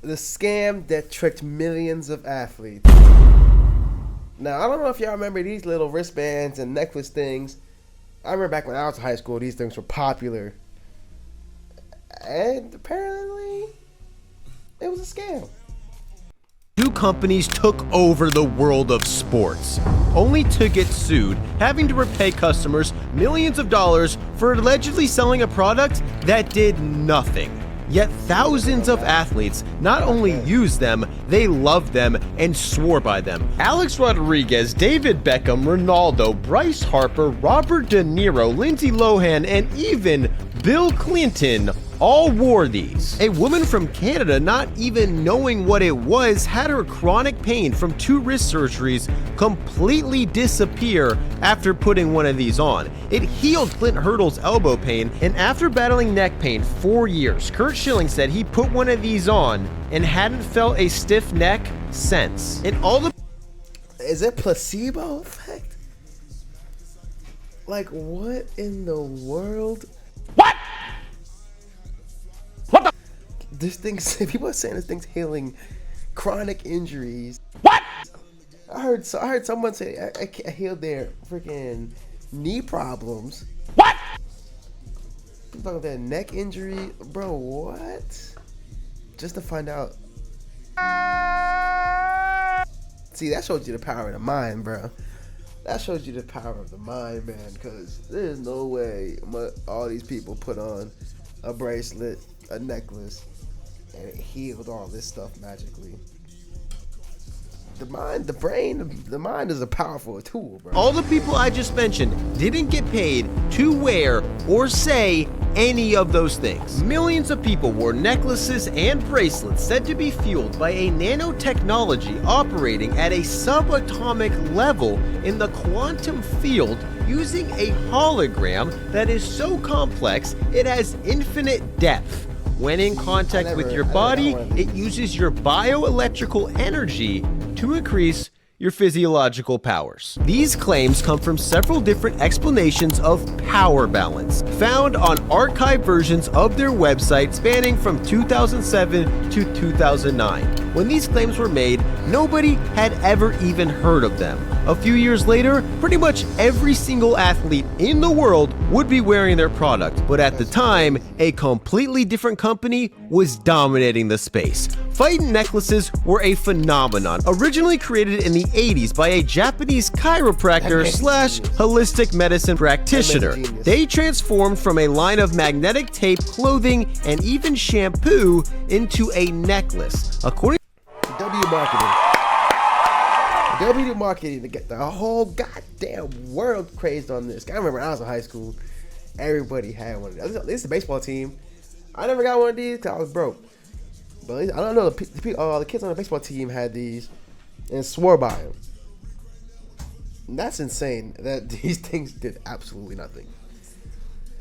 The scam that tricked millions of athletes. Now, I don't know if y'all remember these little wristbands and necklace things. I remember back when I was in high school, these things were popular. And apparently, it was a scam. Two companies took over the world of sports, only to get sued, having to repay customers millions of dollars for allegedly selling a product that did nothing. Yet thousands of athletes not only used them, they loved them and swore by them. Alex Rodriguez, David Beckham, Ronaldo, Bryce Harper, Robert De Niro, Lindsay Lohan, and even Bill Clinton all wore these. A woman from Canada, not even knowing what it was, had her chronic pain from 2 wrist surgeries completely disappear after putting one of these on. It healed Clint Hurdle's elbow pain, and after battling neck pain 4 years, Kurt Schilling said he put one of these on and hadn't felt a stiff neck since. And all the... Is it placebo effect? Like, what in the world? What? This thing, people are saying this thing's healing chronic injuries. What? I heard someone say I healed their freaking knee problems. What? People talking about their neck injury, bro. What? Just to find out. See, that shows you the power of the mind, bro. That shows you the power of the mind, man. Because there's no way all these people put on a bracelet, a necklace, and it healed all this stuff magically. The mind, the brain, the mind is a powerful tool, bro. All the people I just mentioned didn't get paid to wear or say any of those things. Millions of people wore necklaces and bracelets said to be fueled by a nanotechnology operating at a subatomic level in the quantum field, using a hologram that is so complex it has infinite depth. When in contact with your body, it uses your bioelectrical energy to increase your physiological powers. These claims come from several different explanations of power balance, found on archived versions of their website spanning from 2007 to 2009. When these claims were made, nobody had ever even heard of them. A few years later, pretty much every single athlete in the world would be wearing their product, but at the time, a completely different company was dominating the space. Fighting necklaces were a phenomenon, originally created in the 80s by a Japanese chiropractor slash holistic medicine practitioner. They transformed from a line of magnetic tape, clothing, and even shampoo into a necklace. According W marketing to get the whole goddamn world crazed on this. I remember when I was in high school, everybody had one of these. At least the baseball team. I never got one of these because I was broke. But at least, I don't know, the kids on the baseball team had these and swore by them. And that's insane that these things did absolutely nothing.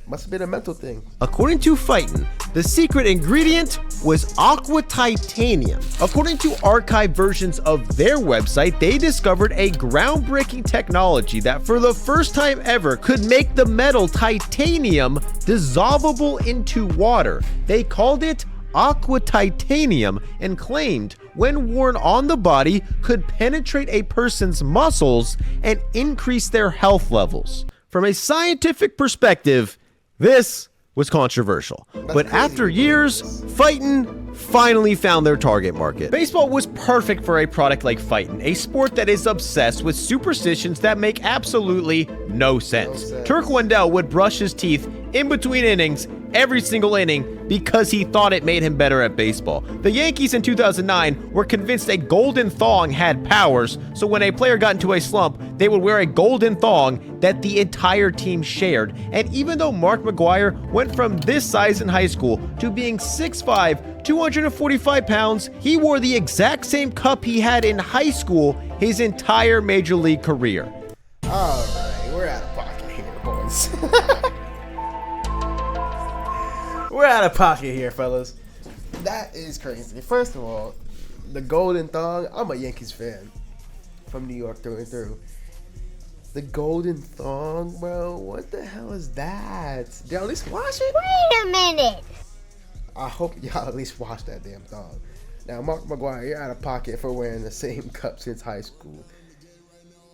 Must have been a mental thing. According to Fightin, the secret ingredient was aqua titanium. According to archived versions of their website, they discovered a groundbreaking technology that for the first time ever could make the metal titanium dissolvable into water. They called it aqua titanium and claimed when worn on the body could penetrate a person's muscles and increase their health levels. From a scientific perspective, this was controversial, but after years, Fightin finally found their target market. Baseball was perfect for a product like Fightin, a sport that is obsessed with superstitions that make absolutely no sense. Turk Wendell would brush his teeth in between innings every single inning because he thought it made him better at baseball. The Yankees in 2009 were convinced a golden thong had powers, so when a player got into a slump, they would wear a golden thong that the entire team shared. And even though Mark McGwire went from this size in high school to being 6'5", 245 pounds, he wore the exact same cup he had in high school his entire major league career. All right, we're out of pocket here, boys. We're out of pocket here, fellas. That is crazy. First of all, the golden thong. I'm a Yankees fan from New York through and through. The golden thong, bro. What the hell is that? Did y'all at least watch it? Wait a minute. I hope y'all at least watch that damn thong. Now, Mark McGuire, you're out of pocket for wearing the same cup since high school.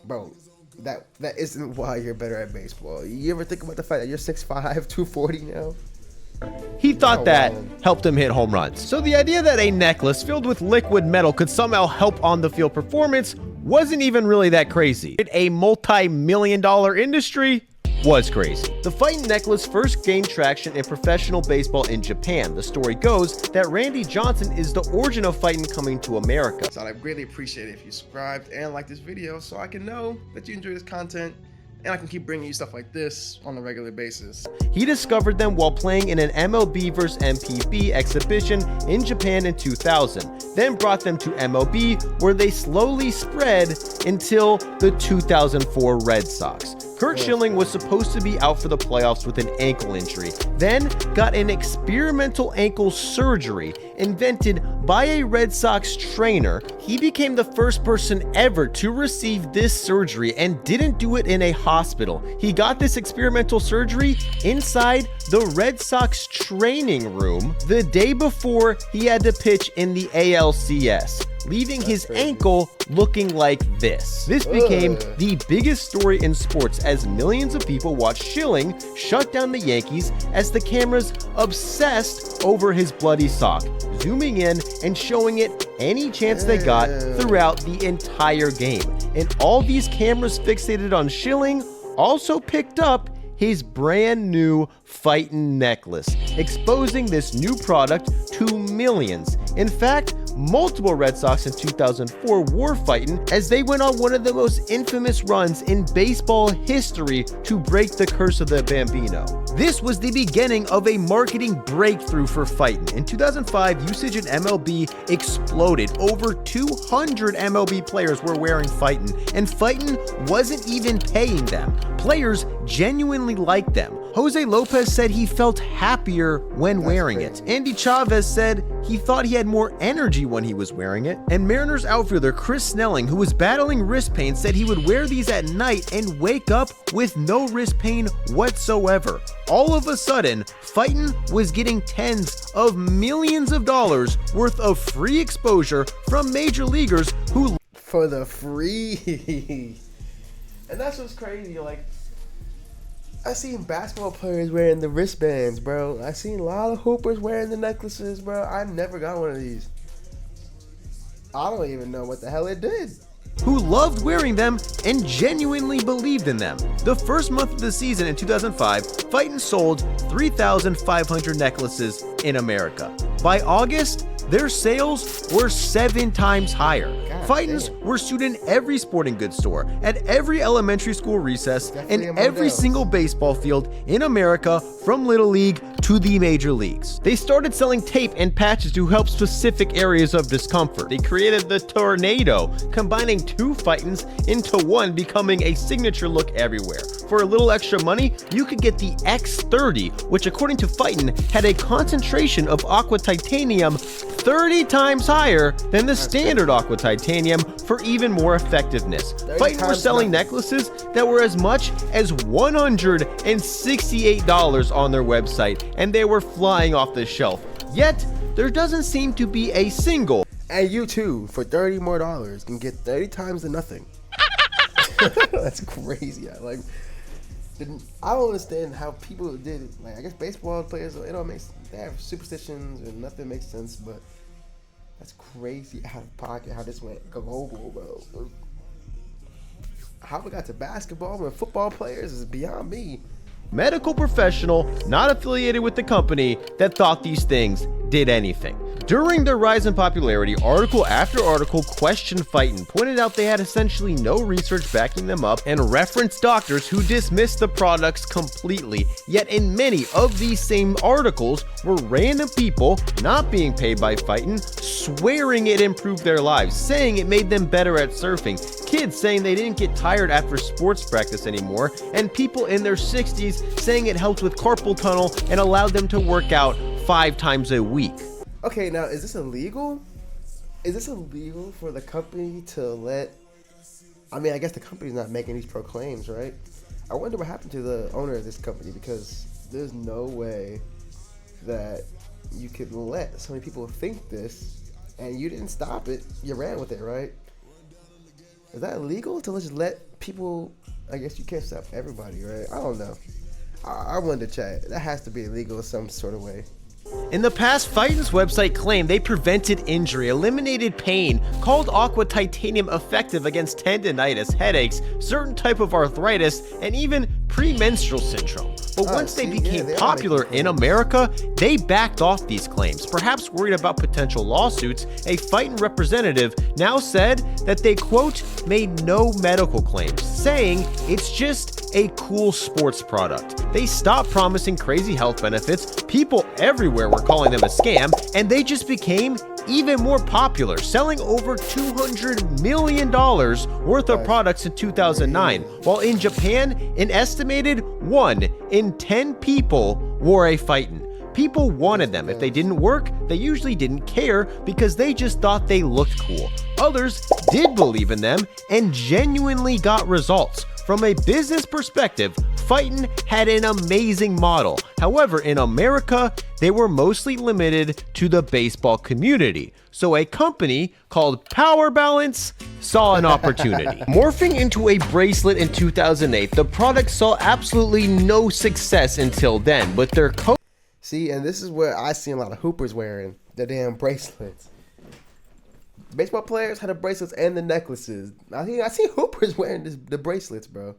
Bro, that isn't why you're better at baseball. You ever think about the fact that you're 6'5", 240 now? He thought that helped him hit home runs. So the idea that a necklace filled with liquid metal could somehow help on the field performance wasn't even really that crazy. A multi-million-dollar industry was crazy. The Fightin' necklace first gained traction in professional baseball in Japan. The story goes that Randy Johnson is the origin of Fightin' coming to America. So I'd greatly appreciate it if you subscribed and liked this video so I can know that you enjoy this content and I can keep bringing you stuff like this on a regular basis. He discovered them while playing in an MLB vs. MPB exhibition in Japan in 2000, then brought them to MLB where they slowly spread until the 2004 Red Sox. Curt Schilling was supposed to be out for the playoffs with an ankle injury, then got an experimental ankle surgery invented by a Red Sox trainer. He became the first person ever to receive this surgery and didn't do it in a hospital. He got this experimental surgery inside the Red Sox training room the day before he had to pitch in the ALCS, leaving his ankle looking like this. This became the biggest story in sports as millions of people watched Schilling shut down the Yankees as the cameras obsessed over his bloody sock, zooming in and showing it any chance they got throughout the entire game. And all these cameras fixated on Schilling also picked up his brand new Fightin' necklace, exposing this new product to millions. In fact, multiple Red Sox in 2004 wore Fightin' as they went on one of the most infamous runs in baseball history to break the curse of the Bambino. This was the beginning of a marketing breakthrough for Fightin'. In 2005, usage in MLB exploded. Over 200 MLB players were wearing Fightin', and Fightin' wasn't even paying them. Players genuinely liked them. Jose Lopez said he felt happier when wearing it. Andy Chavez said he thought he had more energy when he was wearing it. And Mariners outfielder Chris Snelling, who was battling wrist pain, said he would wear these at night and wake up with no wrist pain whatsoever. All of a sudden, Fightin' was getting tens of millions of dollars worth of free exposure from major leaguers who for the free. And that's what's crazy. Like, I seen basketball players wearing the wristbands, bro. I seen a lot of hoopers wearing the necklaces, bro. I never got one of these. I don't even know what the hell it did. Who loved wearing them and genuinely believed in them. The first month of the season in 2005, Fightin' sold 3,500 necklaces in America. By August, their sales were 7 times higher. Fightin's were sold in every sporting goods store, at every elementary school recess, and every single baseball field in America, from Little League to the major leagues. They started selling tape and patches to help specific areas of discomfort. They created the Tornado, combining 2 Fightin's into one, becoming a signature look everywhere. For a little extra money, you could get the X30, which according to Fightin had a concentration of aqua titanium 30 times higher than the standard aqua titanium for even more effectiveness. Fightin were selling necklaces that were as much as $168 on their website, and they were flying off the shelf. Yet, there doesn't seem to be a single. And you too, for $30 more, can get 30 times the nothing. That's crazy. I don't understand how people did it. Like, I guess baseball players, it don't make, they have superstitions and nothing makes sense, but that's crazy out of pocket how this went global, bro. How we got to basketball and football players is beyond me. Medical professional not affiliated with the company that thought these things did anything. During their rise in popularity, article after article questioned Fightin, pointed out they had essentially no research backing them up, and referenced doctors who dismissed the products completely. Yet in many of these same articles were random people not being paid by Fightin swearing it improved their lives, saying it made them better at surfing, kids saying they didn't get tired after sports practice anymore, and people in their 60s saying it helped with carpal tunnel and allowed them to work out 5 times a week. Okay, now, is this illegal? Is this illegal for the company to let... I mean, I guess the company's not making these proclaims, right? I wonder what happened to the owner of this company, because there's no way that you could let so many people think this and you didn't stop it. You ran with it, right? Is that illegal to just let people? I guess you can't stop everybody, right? I don't know. I wanted to chat. That has to be illegal in some sort of way. In the past, Fightin's website claimed they prevented injury, eliminated pain, called aqua titanium effective against tendinitis, headaches, certain type of arthritis, and even premenstrual syndrome. But once they became popular in America, they backed off these claims. Perhaps worried about potential lawsuits, a Fightin representative now said that they, quote, made no medical claims, saying it's just a cool sports product. They stopped promising crazy health benefits, people everywhere were calling them a scam, and they just became even more popular, selling over $200 million worth of products in 2009, while in Japan, an estimated 1 in 10 people wore a Fightin. People wanted them. If they didn't work, they usually didn't care because they just thought they looked cool. Others did believe in them and genuinely got results. From a business perspective, Fightin had an amazing model. However, in America, they were mostly limited to the baseball community. So a company called Power Balance saw an opportunity. Morphing into a bracelet in 2008, the product saw absolutely no success until then, but their See, and this is where I see a lot of hoopers wearing the damn bracelets. Baseball players had the bracelets and the necklaces. I see hoopers wearing the bracelets, bro.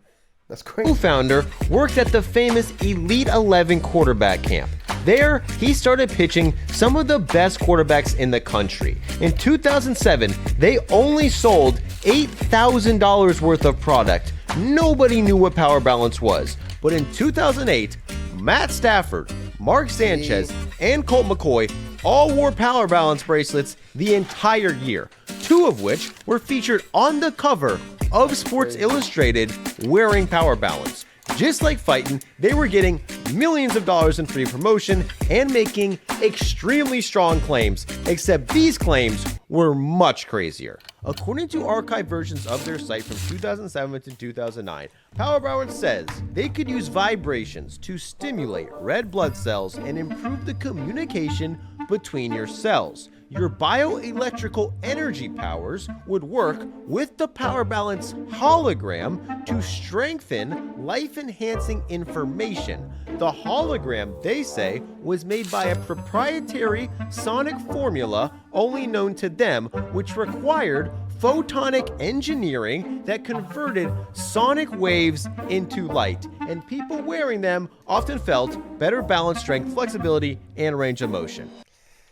That's crazy. Co-founder worked at the famous Elite 11 quarterback camp. There, he started pitching some of the best quarterbacks in the country. In 2007, they only sold $8,000 worth of product. Nobody knew what Power Balance was. But in 2008, Matt Stafford, Mark Sanchez, and Colt McCoy all wore Power Balance bracelets the entire year, 2 of which were featured on the cover of Sports Illustrated wearing Power Balance. Just like Fightin, they were getting millions of dollars in free promotion and making extremely strong claims, except these claims were much crazier. According to archived versions of their site from 2007 to 2009, Power Balance says they could use vibrations to stimulate red blood cells and improve the communication between your cells. Your bioelectrical energy powers would work with the Power Balance hologram to strengthen life-enhancing information. The hologram, they say, was made by a proprietary sonic formula only known to them, which required photonic engineering that converted sonic waves into light, and people wearing them often felt better balance, strength, flexibility, and range of motion.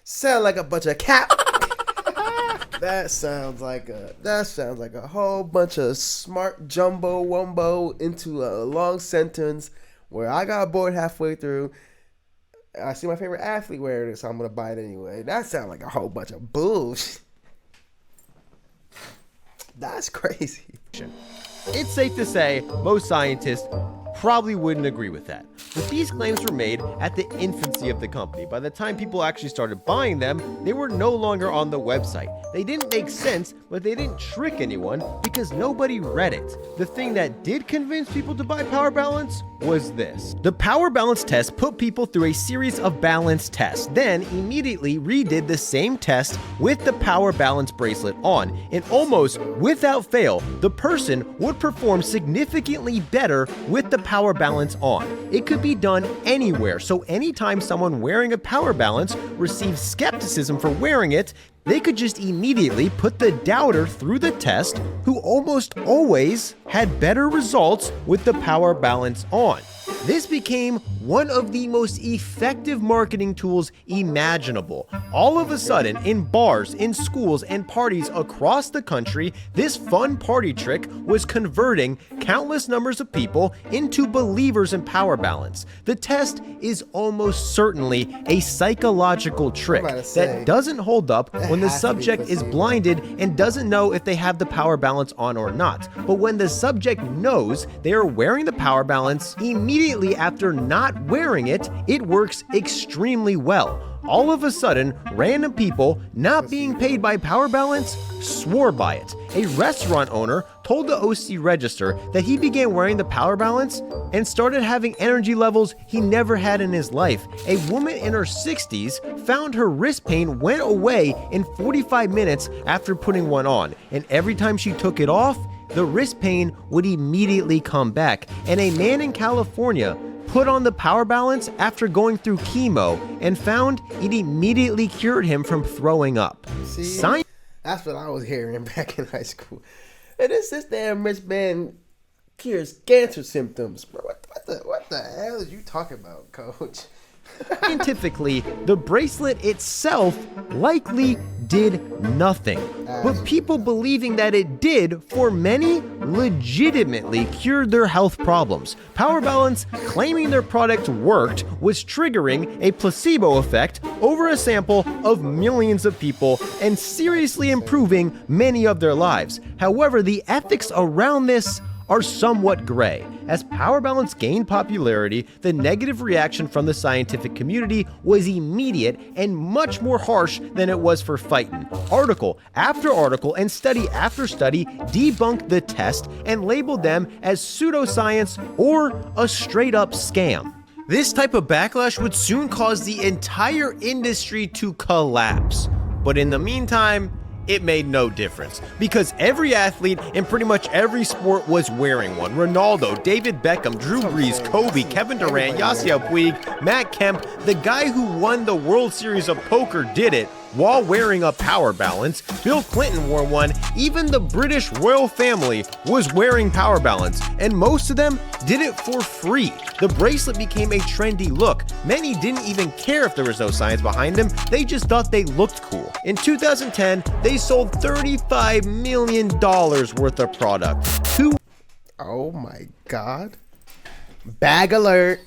Sound like a bunch of cap. That sounds like a whole bunch of smart jumbo wumbo into a long sentence where I got bored halfway through. I see my favorite athlete wearing it, so I'm gonna buy it anyway. That sounds like a whole bunch of bullshit. That's crazy. It's safe to say most scientists probably wouldn't agree with that. But these claims were made at the infancy of the company. By the time people actually started buying them, they were no longer on the website. They didn't make sense, but they didn't trick anyone because nobody read it. The thing that did convince people to buy Power Balance was this. The Power Balance test put people through a series of balance tests, then immediately redid the same test with the Power Balance bracelet on, and almost without fail, the person would perform significantly better with the Power Balance on. It could be done anywhere, so anytime someone wearing a Power Balance receives skepticism for wearing it, they could just immediately put the doubter through the test, who almost always had better results with the Power Balance on. This became one of the most effective marketing tools imaginable. All of a sudden, in bars, in schools, and parties across the country, this fun party trick was converting countless numbers of people into believers in Power Balance. The test is almost certainly a psychological trick that doesn't hold up when the subject is blinded and doesn't know if they have the Power Balance on or not. But when the subject knows they are wearing the Power Balance, immediately after not wearing it, it works extremely well. All of a sudden, random people not being paid by Power Balance swore by it. A restaurant owner told the OC Register that he began wearing the Power Balance and started having energy levels he never had in his life. A woman in her 60s found her wrist pain went away in 45 minutes after putting one on, and every time she took it off, the wrist pain would immediately come back. And a man in California put on the Power Balance after going through chemo and found it immediately cured him from throwing up. See, that's what I was hearing back in high school. And this damn wristband cures cancer symptoms. Bro, what the hell is you talking about, coach? Scientifically, the bracelet itself likely did nothing. But people believing that it did, for many, legitimately cured their health problems. Power Balance claiming their product worked was triggering a placebo effect over a sample of millions of people and seriously improving many of their lives. However, the ethics around this are somewhat gray. As Power Balance gained popularity, the negative reaction from the scientific community was immediate and much more harsh than it was for fighting. Article after article and study after study debunked the test and labeled them as pseudoscience or a straight-up scam. This type of backlash would soon cause the entire industry to collapse. But in the meantime, it made no difference, because every athlete in pretty much every sport was wearing one. Ronaldo, David Beckham, Drew Brees, Kobe, Kevin Durant, Yasiel Puig, Matt Kemp, the guy who won the World Series of Poker did it while wearing a Power Balance. Bill Clinton wore one. Even the British royal family was wearing Power Balance, and most of them did it for free. The bracelet became a trendy look. Many didn't even care if there was no science behind them, they just thought they looked cool. In 2010, they sold $35 million worth of product. Oh my God. Bag alert.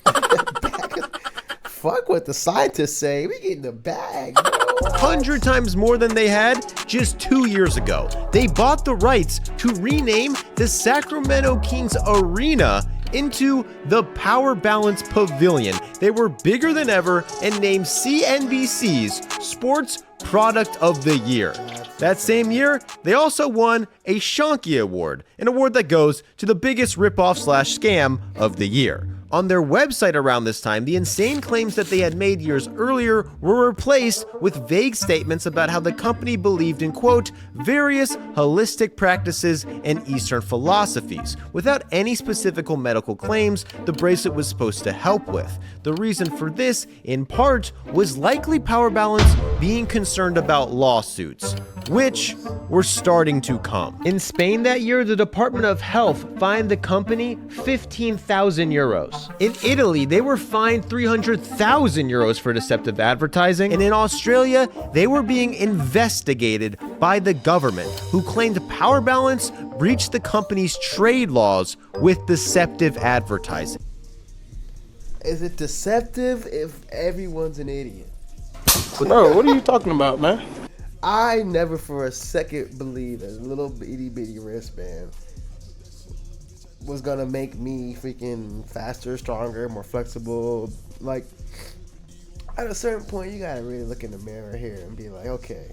Fuck what the scientists say. We getting the bag, bro. 100 times more than they had just 2 years ago. They bought the rights to rename the Sacramento Kings Arena into the Power Balance Pavilion. They were bigger than ever and named CNBC's Sports Product of the Year. That same year, they also won a Shaquille Award, an award that goes to the biggest ripoff/scam of the year. On their website around this time, the insane claims that they had made years earlier were replaced with vague statements about how the company believed in, quote, various holistic practices and Eastern philosophies, without any specific medical claims the bracelet was supposed to help with. The reason for this, in part, was likely Power Balance being concerned about lawsuits, which were starting to come. In Spain that year, the Department of Health fined the company 15,000 euros. In Italy, they were fined 300,000 euros for deceptive advertising. And in Australia, they were being investigated by the government, who claimed Power Balance breached the company's trade laws with deceptive advertising. Is it deceptive if everyone's an idiot? Bro, what are you talking about, man? I never for a second believed that a little bitty wristband was gonna make me freaking faster, stronger, more flexible. Like, at a certain point, you gotta really look in the mirror here and be like, okay,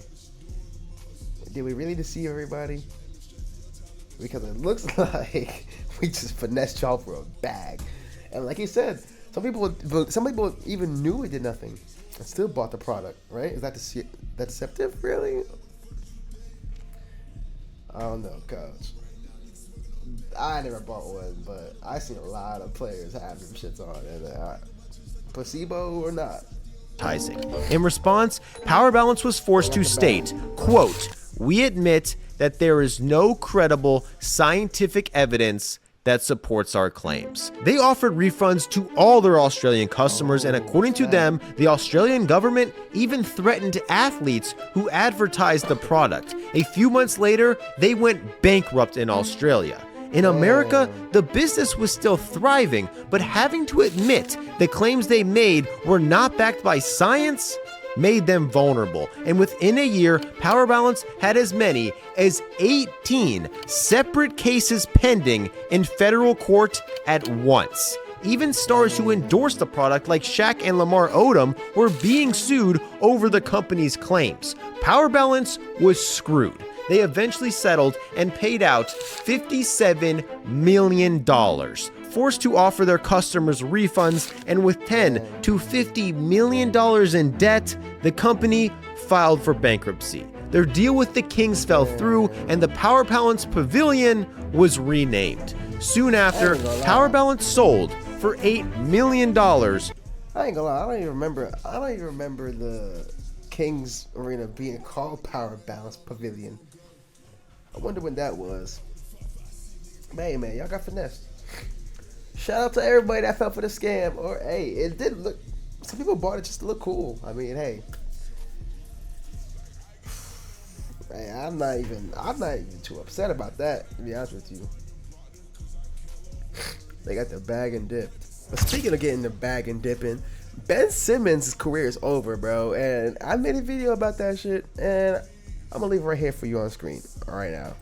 did we really deceive everybody? Because it looks like we just finessed y'all for a bag. And like you said, some people even knew it did nothing and still bought the product, right? Is that deceptive, really? I don't know, coach. I never bought one, but I seen a lot of players have them shits on, and placebo or not. In response, Power Balance was forced to state, quote, we admit that there is no credible scientific evidence that supports our claims. They offered refunds to all their Australian customers, and according to them, the Australian government even threatened athletes who advertised the product. A few months later, they went bankrupt in Australia. In America, the business was still thriving, but having to admit the claims they made were not backed by science made them vulnerable. And within a year, Power Balance had as many as 18 separate cases pending in federal court at once. Even stars who endorsed the product like Shaq and Lamar Odom were being sued over the company's claims. Power Balance was screwed. they eventually settled and paid out $57 million, forced to offer their customers refunds, and with $10 to $50 million in debt, the company filed for bankruptcy. Their deal with the Kings fell through, and the Power Balance Pavilion was renamed. Soon after, Power Balance sold for $8 million. I ain't gonna lie, I don't even remember the Kings Arena being called Power Balance Pavilion. I wonder when that was. Man, y'all got finessed. Shout out to everybody that fell for the scam. Or hey, it did look. Some people bought it just to look cool. I mean, hey, I'm not even too upset about that, to be honest with you. They got their bag and dipped. But speaking of getting the bag and dipping, Ben Simmons' career is over, bro. And I made a video about that shit, and I'm gonna leave it right here for you on screen right now.